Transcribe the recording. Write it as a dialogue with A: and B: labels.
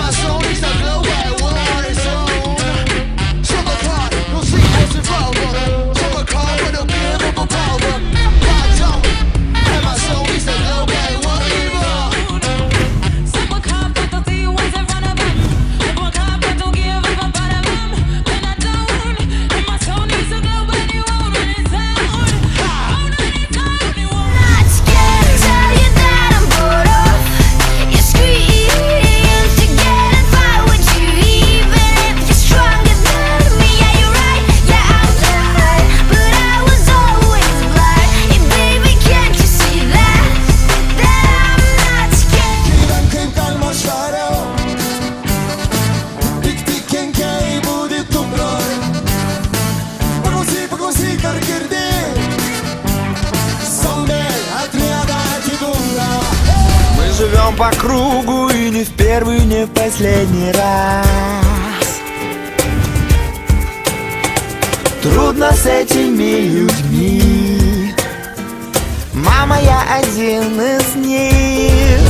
A: my soul needs to glow like wood on its own. Summer car, no sequels involved. Summer car with no give up a power. God don't, and my soul needs to glow like wood evil.
B: Summer car, but don't see you once in front of them. Summer car, but don't give up a part of them. When I don't, and my soul needs to glow when you won't run its own. Won't run its own, it won't.
C: Not scared to tell you that I'm bored of your screams to get and fight with you, even if you're stronger than me. Yeah, you're right, yeah, I'm blind, but I was always blind. Hey, baby, can't you see that I'm not scared?
D: Kailangan kalmasz szarę. Tik-tik kękej budy tumblor. Pagwasi karkirdi. Сомбель, отряда тигура.
E: Мы живем по кругу и не в первый, не в последний раз. Трудно с этими людьми. Мама, я один из них.